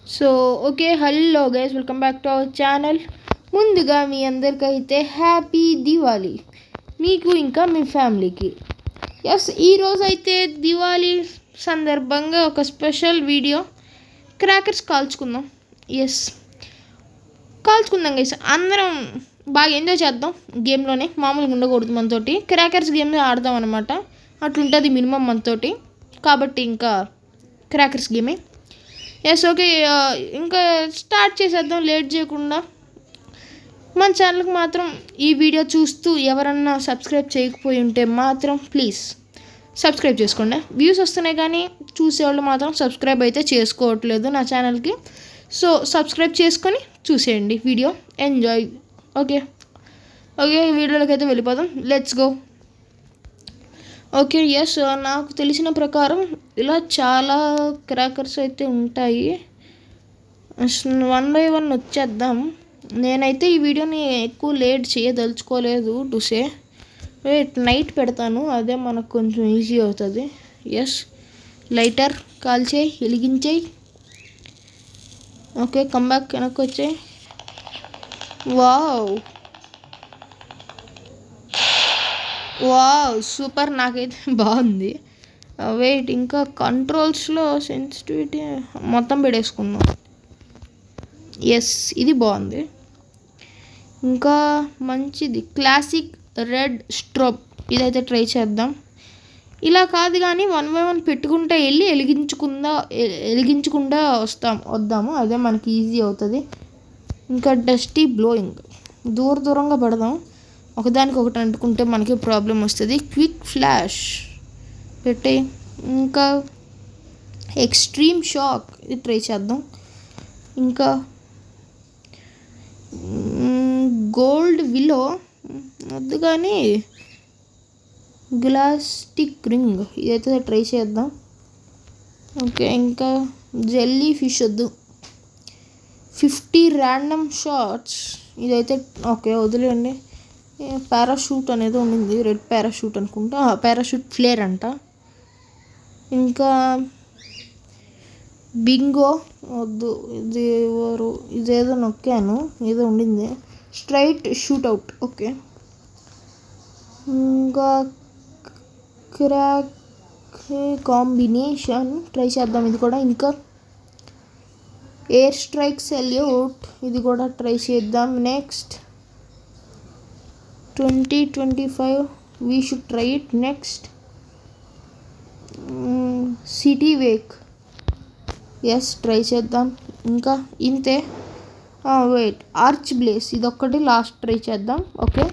So okay, hello guys, welcome back to our channel. ముందుగా మీ అందరికైతే happy Diwali, మీకు ఇంకా మీ ఫ్యామిలీకి. ఎస్, ఈరోజు అయితే దివాళీ సందర్భంగా ఒక స్పెషల్ వీడియో, క్రాకర్స్ కాల్చుకుందాం. ఎస్, కాల్చుకుందాం గైస్, అందరం బాగా ఎంజాయ్ చేద్దాం. గేమ్లోనే మామూలుగా ఉండకూడదు, మనతోటి క్రాకర్స్ గేమ్ ఆడదాం అనమాట. అట్లుంటుంది మినిమం మనతోటి, కాబట్టి ఇంకా క్రాకర్స్ గేమే. ఎస్ ఓకే, ఇంకా స్టార్ట్ చేసేద్దాం లేట్ చేయకుండా. మన ఛానల్కి మాత్రం ఈ వీడియో చూస్తూ ఎవరన్నా సబ్స్క్రైబ్ చేయకపోయి ఉంటే మాత్రం ప్లీజ్ సబ్స్క్రైబ్ చేసుకోండి. వ్యూస్ వస్తున్నాయి కానీ చూసేవాళ్ళు మాత్రం సబ్స్క్రైబ్ అయితే చేసుకోవట్లేదు నా ఛానల్కి. సో సబ్స్క్రైబ్ చేసుకొని చూసేయండి వీడియో, ఎంజాయ్. ఓకే ఓకే, వీడియోలోకి అయితే వెళ్ళిపోదాం, లెట్స్ గో. ఓకే ఎస్, నాకు తెలిసిన ప్రకారం ఇలా చాలా క్రాకర్స్ అయితే ఉంటాయి. వన్ బై వన్ వచ్చేద్దాం. నేనైతే ఈ వీడియోని ఎక్కువ లేట్ చేయదలుచుకోలేదు. టుసే నైట్ పెడతాను, అదే మనకు కొంచెం ఈజీ అవుతుంది. ఎస్, లైటర్ కాల్చేయి, వెలిగించేయి. ఓకే, కమ్బ్యాక్, వెనక్కి వచ్చాయి. వావ్ వావ్, సూపర్, నాకైతే బాగుంది. వెయిట్, ఇంకా కంట్రోల్స్లో సెన్సిటివిటీ మొత్తం పెడేసుకుందాం. ఎస్, ఇది బాగుంది. ఇంకా మంచిది, క్లాసిక్ రెడ్ స్ట్రోబ్, ఇదైతే ట్రై చేద్దాం. ఇలా కాదు కానీ వన్ బై వన్ పెట్టుకుంటే వెళ్ళి వెలిగించకుండా వద్దాము, అదే మనకి ఈజీ అవుతుంది. ఇంకా డస్టీ బ్లోయింగ్, దూరంగా పెడదాం, ఒకదానికి ఒకటి అంటుకుంటే మనకి ప్రాబ్లం వస్తుంది. క్విక్ ఫ్లాష్ పెట్టే. ఇంకా ఎక్స్ట్రీమ్ షాక్, ఇది ట్రై చేద్దాం. ఇంకా గోల్డ్ విలో వద్దు కానీ గ్లాస్టిక్ రింగ్, ఇదైతే ట్రై చేద్దాం. ఓకే, ఇంకా జెల్లీ ఫిష్ వద్దు. 50 ర్యాండమ్ షాట్స్, ఇదైతే ఓకే వదిలేయండి. పారాషూట్ అనేది ఉండింది, రెడ్ పారాషూట్ అనుకుంటా, పారాషూట్ ఫ్లేర్ అంట. ఇంకా బింగో వద్దు, ఇదేదో నొక్కాను, ఏదో ఉండింది. Straight shootout, okay. ఇంకా క్రాక్ కాంబినేషన్ ట్రై చేద్దాం, ఇది కూడా. ఇంకా ఎయిర్ స్ట్రైక్ సెల్యూట్, ఇది కూడా ట్రై చేద్దాం. Next 2025 we should try it. Next city wake, yes try చేద్దాం. ఇంకా ఇంతే. వెయిట్, ఆర్చ్ బ్లేస్, ఇదొక్కటి లాస్ట్ ట్రై చేద్దాం. ఓకే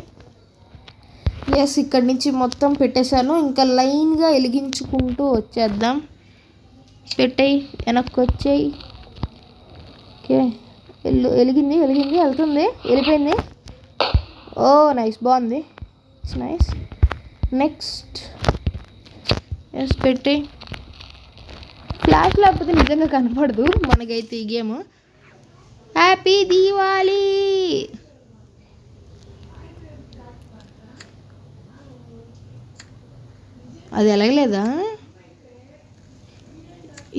ఎస్, ఇక్కడి నుంచి మొత్తం పెట్టేశాను, ఇంకా లైన్గా వెలిగించుకుంటూ వచ్చేద్దాం. పెట్టేయి, వెనక్కి వచ్చేయి. ఓకే, వెలిగింది, వెళ్తుంది, వెళ్ళిపోయింది. ఓ నైస్, బాగుంది, ఇట్స్ నైస్. నెక్స్ట్ ఎస్, పెట్టి. ఫ్లాష్ లేకపోతే నిజంగా కనపడదు మనకైతే ఈ గేమ్. హ్యాపీ దీవాళీ. అది ఎలాగలేదా,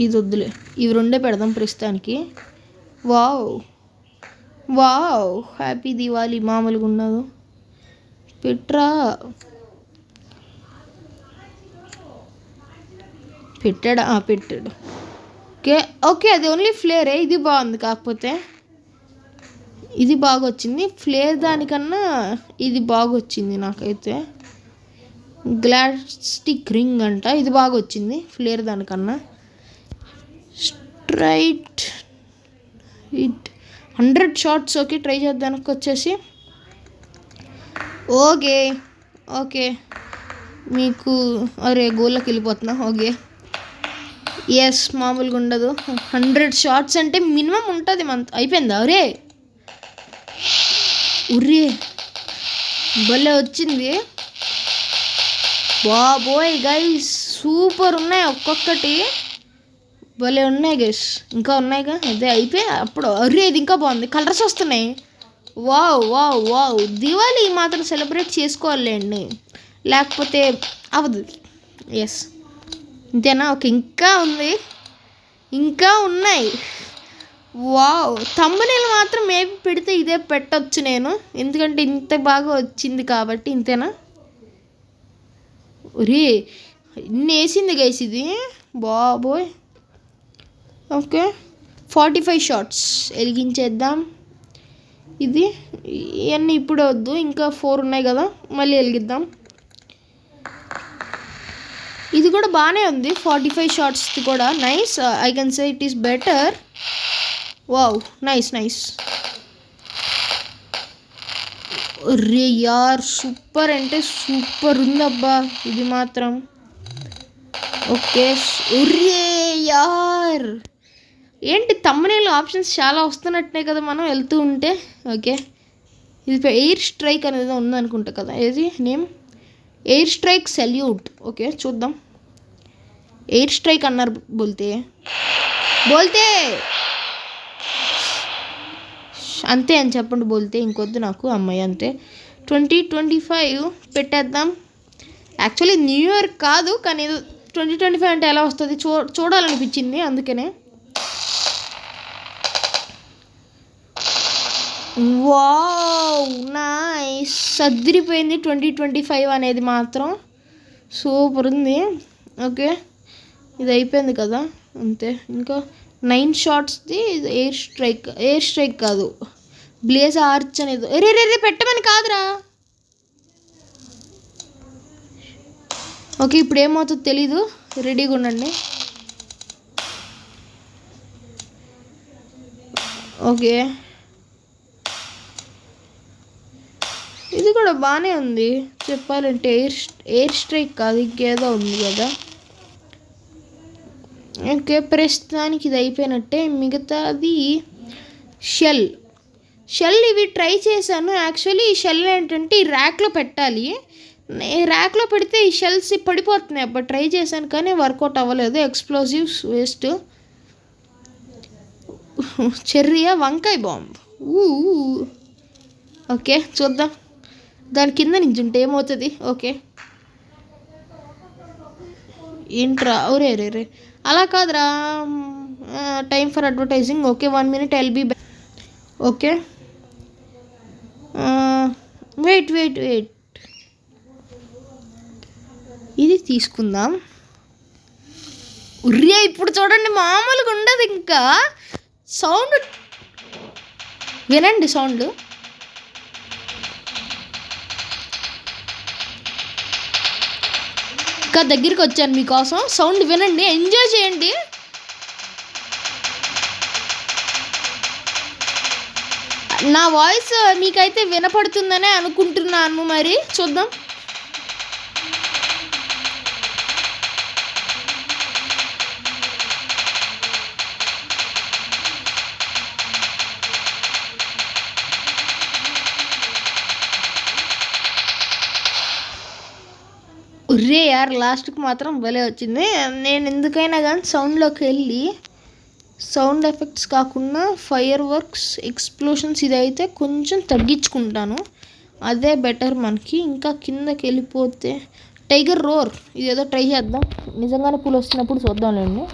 ఇది వద్దులే, ఇవి రెండే పెడదాం ప్రస్తుతానికి. వావ్ వావ్, హ్యాపీ దివాళీ, మామూలుగా ఉన్నది. పెట్టరా, పెట్టాడు. ఓకే ఓకే, అది ఓన్లీ ఫ్లేరే, ఇది బాగుంది. కాకపోతే ఇది బాగా వచ్చింది, ఫ్లేర్ దానికన్నా ఇది బాగా వచ్చింది నాకైతే. గ్లాస్టిక్ రింగ్ అంట, ఇది బాగా వచ్చింది ఫ్లేర్ దానికన్నా. Straight it 100 shots, okay try చేద్దానికి వచ్చేసి. ఓకే ఓకే, మీకు అరే గోల్లోకి వెళ్ళిపోతున్నా. ఓకే ఎస్, మామూలుగా ఉండదు. 100 షాట్స్ అంటే మినిమం ఉంటుంది అయిపోయిందా? అరే ఉర్రే, భలే వచ్చింది. బాబోయ్ గైస్, సూపర్ ఉన్నాయి, ఒక్కొక్కటి భలే ఉన్నాయి గైస్. ఇంకా ఉన్నాయిగా, అదే అయిపోయి అప్పుడు. అరే ఇది ఇంకా బాగుంది, కలర్స్ వస్తున్నాయి. వావ్ వావ్ వావ్, దివాళీ మాత్రం సెలబ్రేట్ చేసుకోవాలండి, లేకపోతే అవ్వదు. ఎస్, ఇంతేనా? ఓకే, ఇంకా ఉన్నాయి. వావ్, థంబ్నెయిల్ మాత్రం మేబీ పెడితే ఇదే పెట్టొచ్చు నేను, ఎందుకంటే ఇంత బాగా వచ్చింది కాబట్టి. ఇంతేనా? ఒరే ఇన్ని వేసింది గైస్ ఇది, బాబోయ్. ఓకే 45 షార్ట్స్ వెలిగించేద్దాం. ఇది ఇవన్నీ ఇప్పుడు వద్దు, ఇంకా 4 ఉన్నాయి కదా, మళ్ళీ వెలిగిద్దాం. ఇది కూడా బాగానే ఉంది, 45 షార్ట్స్ కూడా nice. I can say it is better. Wow, nice nice. రే యార్, సూపర్ అంటే సూపర్ ఉందబ్బా ఇది మాత్రం. ఓకే రే యార్, ఏంటి థంబ్నెయిల్ ఆప్షన్స్ చాలా వస్తున్నట్టే కదా మనం వెళ్తూ ఉంటే. ఓకే, ఇది ఎయిర్ స్ట్రైక్ అనేది ఉందనుకుంటా కదా, ఏది name air strike salute. Okay చూద్దాం. ఎయిర్ స్ట్రైక్ అన్నారు, బోల్తే అంతే అని చెప్పండి, బోల్తే ఇంకొద్దు నాకు. అమ్మాయి అంతే. 2025 పెట్టేద్దాం. యాక్చువల్లీ న్యూ ఇయర్ కాదు, కానీ 2025 అంటే ఎలా వస్తుంది చూడాలనిపించింది, అందుకనే. వావ్ నైస్, సర్దిరిపోయింది 2025 అనేది మాత్రం, సూపర్ ఉంది. ఓకే ఇది అయిపోయింది కదా, అంతే. ఇంకా 9 షార్ట్స్ది ఎయిర్ స్ట్రైక్ కాదు, బ్లేజ్ ఆర్చ్ అనేది. రే పెట్టమని కాదురా. ఓకే ఇప్పుడు ఏమవుతుందో తెలీదు, రెడీగా ఉండండి. ఓకే ఇది కూడా బాగానే ఉంది చెప్పాలంటే. ఎయిర్ స్ట్రైక్ కాదు, ఇంకేదో ఉంది కదా. ఓకే ప్రస్తుతానికి ఇది అయిపోయినట్టే. మిగతాది షెల్. ఇవి ట్రై చేశాను. యాక్చువల్లీ ఈ షెల్ ఏంటంటే ఈ ర్యాక్లో పెట్టాలి, ర్యాక్లో పెడితే ఈ షెల్స్ పడిపోతున్నాయి. అప్పుడు ట్రై చేశాను కానీ వర్కౌట్ అవ్వలేదు. Explosives waste. చెర్రియా, వంకాయ బాంబ్. ఓకే చూద్దాం, దాని కింద నుంచి ఉంటే ఏమవుతుంది. ఓకే ఏంట్రా, రే అలా కాదురా. Time for advertising. Okay 1 minute I'll be back. Okay wait ఇది తీసుకుందాం. ఉర్రే ఇప్పుడు చూడండి, మామూలుగా ఉండదు. ఇంకా సౌండ్ వినండి, సౌండ్. ఇంకా దగ్గరికి వచ్చాను మీకోసం, సౌండ్ వినండి, ఎంజాయ్ చేయండి. నా వాయిస్ మీకైతే వినపడుతుందనే అనుకుంటున్నాను, మరి చూద్దాం. ఉర్రే యార్, లాస్ట్కి మాత్రం భలే వచ్చింది. నేను ఎందుకైనా కానీ సౌండ్లోకి వెళ్ళి సౌండ్ ఎఫెక్ట్స్ కాకుండా ఫైర్ వర్క్స్, ఎక్స్ప్లోషన్స్ ఇదైతే కొంచెం తగ్గించుకుంటాను, అదే బెటర్ మనకి. ఇంకా కిందకి వెళ్ళిపోతే టైగర్ రోర్, ఇదేదో ట్రై చేద్దాం. నిజంగానే పూలు వస్తున్నప్పుడు చూద్దాంలేండి.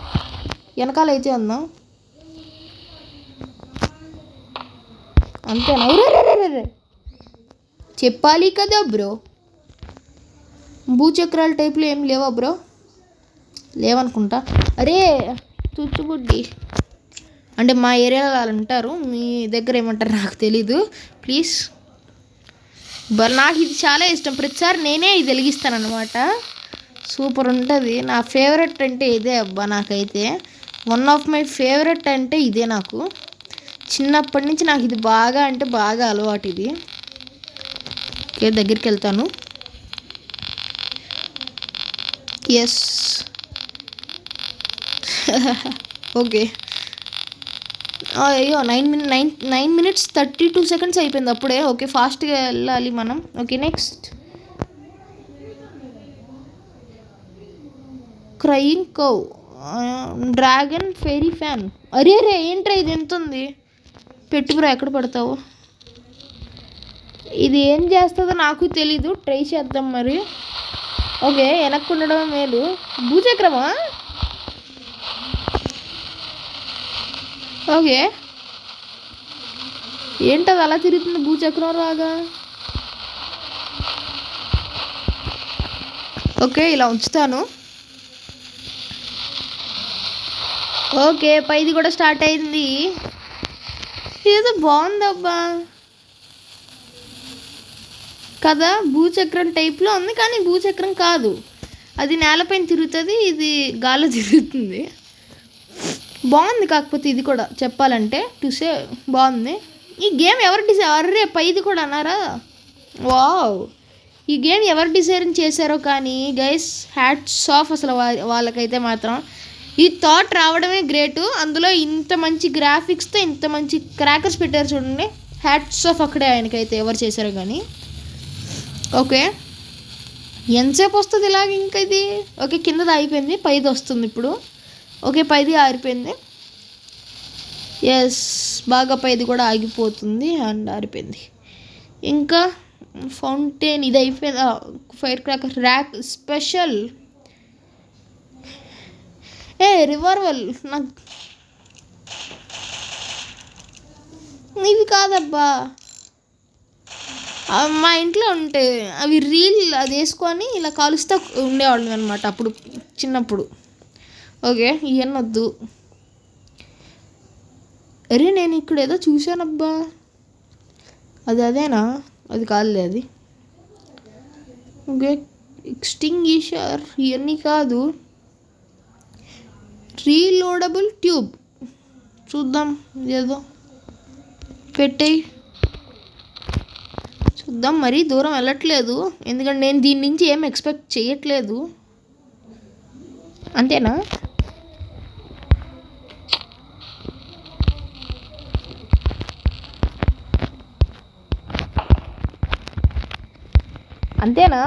వెనకాల అయితే ఉందాం, అంతేనా? చెప్పాలి కదా బ్రో. భూచక్రాల టైప్లో ఏం లేవా బ్రో? లేవనుకుంటా. అరే తుచ్చుబుడ్డి అంటే మా ఏరియాలో వాళ్ళు అంటారు, మీ దగ్గర ఏమంటారు నాకు తెలీదు ప్లీజ్. నాకు ఇది చాలా ఇష్టం, ప్రతిసారి నేనే ఇది వెలిగిస్తాను అనమాట. సూపర్ ఉంటుంది. నా ఫేవరెట్ అంటే ఇదే అబ్బా, నాకైతే వన్ ఆఫ్ మై ఫేవరెట్ అంటే ఇదే. నాకు చిన్నప్పటి నుంచి నాకు ఇది బాగా అంటే బాగా అలవాటు ఇది. ఓకే దగ్గరికి వెళ్తాను. Yes okay. అయ్యో 9 minutes 32 seconds అయిపోయింది అప్పుడే. ఓకే ఫాస్ట్గా వెళ్ళాలి మనం. Okay next crying cow, dragon, fairy fan. అరే ఏంట్రా ఇది ఎంత ఉంది? పెట్టుకురా, ఎక్కడ పడతావు? ఇది ఏం చేస్తుందో నాకు తెలీదు, ట్రై చేద్దాం మరి. ఓకే వెనక్కు ఉండడం మేలు. భూచక్రమా? ఓకే ఏంటది అలా తిరుగుతుంది భూచక్రం లాగా? ఓకే, ఇలా ఉంచుతాను. ఓకే, పైది కూడా స్టార్ట్ అయింది. ఏదో బాగుందబ్బా కదా, భూచక్రం టైప్లో ఉంది కానీ భూచక్రం కాదు. అది నేలపైన తిరుగుతుంది, ఇది గాల్లో తిరుగుతుంది. బాగుంది. కాకపోతే ఇది కూడా చెప్పాలంటే చూసే బాగుంది. ఈ గేమ్ ఎవరు అర్రే పైది కూడా అన్నారా? వావ్, ఈ గేమ్ ఎవరు డిజైన్ చేశారో కానీ గైస్ హ్యాట్స్ ఆఫ్ అసలు వాళ్ళకైతే మాత్రం. ఈ థాట్ రావడమే గ్రేటు. అందులో ఇంత మంచి గ్రాఫిక్స్తో ఇంత మంచి క్రాకర్స్ పెట్టారు చూడండి. హ్యాట్స్ ఆఫ్ అక్కడే ఆయనకైతే ఎవరు చేశారో కానీ. ఓకే, ఎంతసేపు వస్తుంది ఇలాగ ఇంకా ఇది? ఓకే, కిందది అయిపోయింది, పైది వస్తుంది ఇప్పుడు. ఓకే, పైది ఆరిపోయింది. ఎస్, బాగా పైది కూడా ఆగిపోతుంది అండ్ ఆరిపోయింది. ఇంకా ఫౌంటైన్ ఇది అయిపోయింది. Fire cracker rack special. రివర్వల్ నాకు ఇవి కాదబ్బా, మా ఇంట్లో ఉంటే అవి రీల్ అది వేసుకొని ఇలా కాలుస్తూ ఉండేవాళ్ళం అనమాట అప్పుడు చిన్నప్పుడు. ఓకే, ఇవన్నీ వద్దు. అరే నేను ఇక్కడ ఏదో చూశానబ్బా, అదేనా? అది కాదులే అది. ఓకే, ఎక్స్టింగ్విషర్ ఇవన్నీ కాదు. రీలోడబుల్ ట్యూబ్ చూద్దాం, ఏదో పెట్టేయి చూద్దాం. మరీ దూరం వెళ్ళట్లేదు ఎందుకంటే నేను దీని నుంచి ఏం ఎక్స్పెక్ట్ చేయట్లేదు. అంతేనా? అంతేనా?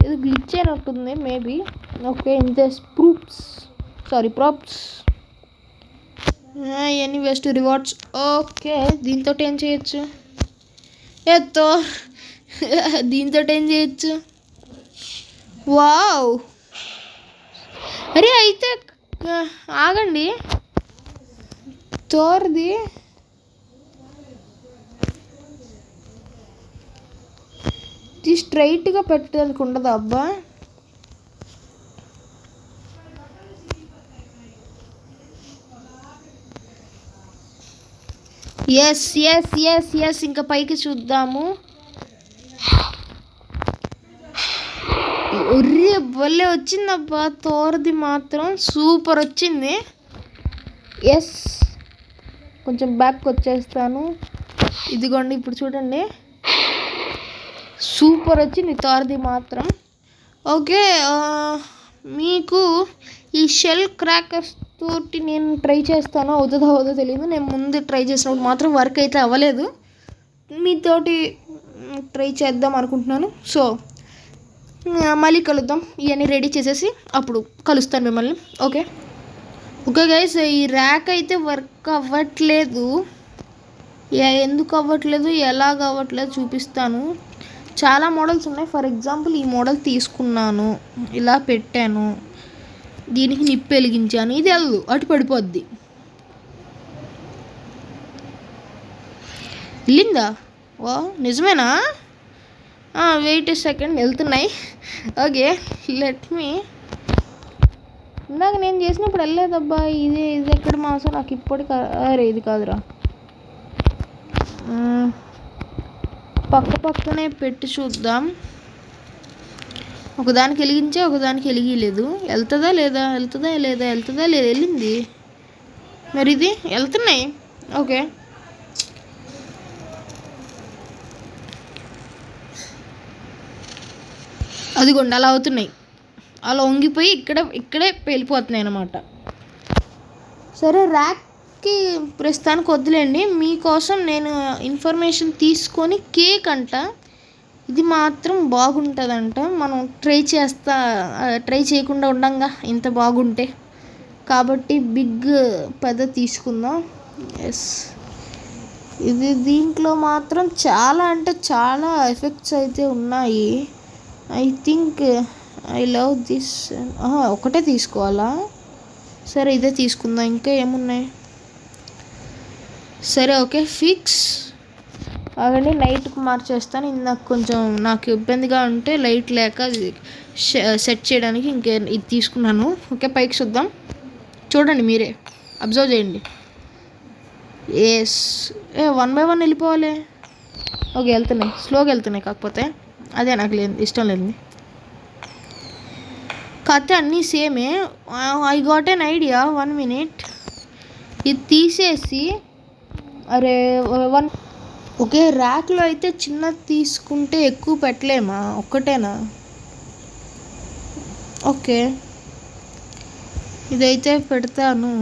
ఇది గ్లిచ్ అయినట్టుంది మేబీ. ఓకే, ఇంతే props any waste rewards. Okay, దీంతో ఏం చేయొచ్చు? దీంతో ఏం చేయొచ్చు? వావ్, అరే అయితే ఆగండి, థోర్ది స్ట్రైట్గా పెట్టడానికి ఉండదు అబ్బా. ఎస్ ఇంకా పైకి చూద్దాము. ఒర్రే భలే వచ్చిందబ్బా, తోరది మాత్రం సూపర్ వచ్చింది. ఎస్, కొంచెం బ్యాక్ వచ్చేస్తాను. ఇదిగోండి ఇప్పుడు చూడండి, సూపర్ వచ్చింది తోరది మాత్రం. ఓకే, మీకు ఈ షెల్ క్రాకర్స్ తోటి నేను ట్రై చేస్తాను, అవుతుందో తెలియదు. నేను ముందు ట్రై చేసినప్పుడు మాత్రం వర్క్ అయితే అవ్వలేదు. మీతోటి ట్రై చేద్దాం అనుకుంటున్నాను. సో మళ్ళీ కలుద్దాం, ఇవన్నీ రెడీ చేసేసి అప్పుడు కలుస్తాను మిమ్మల్ని. ఓకే గైస్, ఈ ర్యాక్ అయితే వర్క్ అవ్వట్లేదు. ఎందుకు అవ్వట్లేదు, ఎలాగ అవ్వట్లేదు చూపిస్తాను. చాలా మోడల్స్ ఉన్నాయి. ఫర్ ఎగ్జాంపుల్ ఈ మోడల్ తీసుకున్నాను, ఇలా పెట్టాను, దీనికి నిప్పు వెలిగించాను, ఇది వెళ్ళు అటు పడిపోద్ది. వెళ్ళిందా? ఓ నిజమేనా? వెయిట్ సెకండ్, వెళ్తున్నాయి. Okay, let me. ఇందాక నేను చేసినప్పుడు వెళ్ళలేదబ్బా. ఇది ఎక్కడ మాసం నాకు ఇప్పటికి. అరే ఇది కాదురా, పక్కనే పెట్టి చూద్దాం. ఒకదానికి వెలిగించే ఒకదానికి వెలిగిలేదు. వెళ్తుందా లేదా? వెళ్ళింది. మరి ఇది వెళ్తున్నాయి. ఓకే, అదిగోండి అలా అవుతున్నాయి, అలా వంగిపోయి ఇక్కడే వెళ్ళిపోతున్నాయి అన్నమాట. సరే, ర్యాక్కి ప్రస్తుతానికి వద్దులేండి. మీకోసం నేను ఇన్ఫర్మేషన్ తీసుకొని కేక్ అంట, ఇది మాత్రం బాగుంటుందంట. మనం ట్రై చేయకుండా ఉండంగా ఇంత బాగుంటే, కాబట్టి పెద్ద తీసుకుందాం. ఎస్, దీంట్లో మాత్రం చాలా అంటే చాలా ఎఫెక్ట్స్ అయితే ఉన్నాయి. I think I love this. ఒకటే తీసుకోవాలా? సరే ఇదే తీసుకుందాం. ఇంకా ఏమున్నాయి? సరే ఓకే ఫిక్స్. అవన్నీ నైట్కి మార్చేస్తాను. నాకు కొంచెం ఇబ్బందిగా ఉంటే లైట్ లేక సెట్ చేయడానికి ఇది తీసుకున్నాను. ఓకే పైకి చూద్దాం, చూడండి మీరే అబ్జర్వ్ చేయండి. ఎస్ 1 by 1 వెళ్ళిపోవాలి. ఓకే వెళ్తున్నాయి, స్లోగా వెళ్తున్నాయి. కాకపోతే అదే నాకు ఇష్టం లేదు. కథ అన్నీ సేమే. I got an idea, 1 minute. ఇది తీసేసి ఓకే ర్యాక్లో అయితే చిన్నది తీసుకుంటే ఎక్కువ పెట్టలేమా? ఒక్కటేనా? ఓకే ఇదైతే పెడతాను.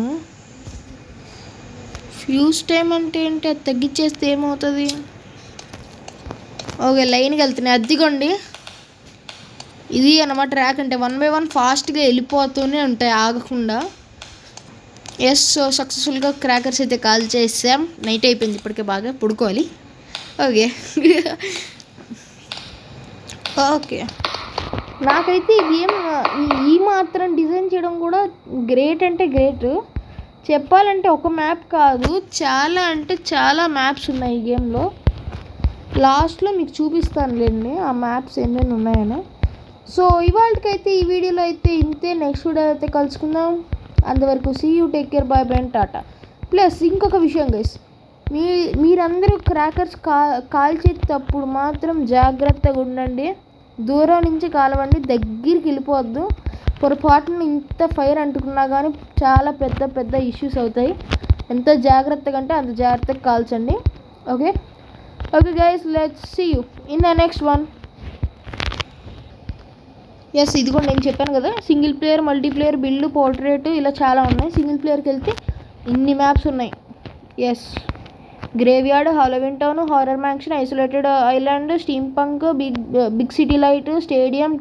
ఫ్యూజ్ టైం అంటే ఏంటి? అది తగ్గించేస్తే ఏమవుతుంది? ఓకే లైన్కి వెళ్తున్నాయి. అద్దిగోండి ఇది అన్నమాట ర్యాక్ అంటే. 1 by 1 ఫాస్ట్గా వెళ్ళిపోతూనే ఉంటాయి ఆగకుండా. ఎస్ సక్సెస్ఫుల్గా క్రాకర్స్ అయితే కాల్ చేసాం. నైట్ అయిపోయింది ఇప్పటికే, బాగా పడుకోవాలి. ఓకే ఓకే నాకైతే ఈ గేమ్ ఈ మాత్రం డిజైన్ చేయడం కూడా గ్రేట్ అంటే గ్రేట్. చెప్పాలంటే ఒక మ్యాప్ కాదు, చాలా అంటే చాలా మ్యాప్స్ ఉన్నాయి ఈ గేమ్లో. లాస్ట్లో మీకు చూపిస్తానులేండి ఆ మ్యాప్స్ ఎన్నెన్ని ఉన్నాయని. సో ఇవాళకైతే ఈ వీడియోలో అయితే ఇంతే. నెక్స్ట్ వీడియో అయితే కలుసుకుందాం. అంతవరకు see you, take care, bye bye and tata. Plus ఇంకొక విషయం గైస్, మీరందరూ క్రాకర్స్ కాల్చేటప్పుడు మాత్రం జాగ్రత్తగా ఉండండి. దూరం నుంచి కాలవండి, దగ్గరికి వెళ్ళిపోవద్దు. పొరపాటున ఇంత ఫైర్ అంటుకున్నా కానీ చాలా పెద్ద పెద్ద ఇష్యూస్ అవుతాయి. ఎంత జాగ్రత్తగా అంటే అంత జాగ్రత్తగా కాల్చండి. Okay okay guys, let's see you in the next one. Yes ఇది కూడా నేను చెప్పాను కదా, single player, multiplayer, build, portrait ఇలా చాలా ఉన్నాయి. సింగిల్ ప్లేయర్కి వెళ్తే ఇన్ని మ్యాప్స్ ఉన్నాయి. Yes graveyard, Halloween town, horror mansion, isolated island, steampunk, big city light, stadium,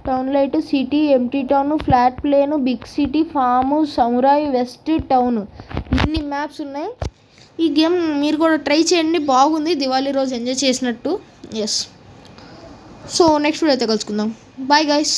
town light, city, empty town, flat plain, big city, farm, samurai, west town, ఇన్ని maps ఉన్నాయి. ఈ గేమ్ మీరు కూడా try చేయండి, బాగుంది. దివాళీ రోజు enjoy చేసినట్టు. Yes so next video అయితే కలుసుకుందాం. Bye guys.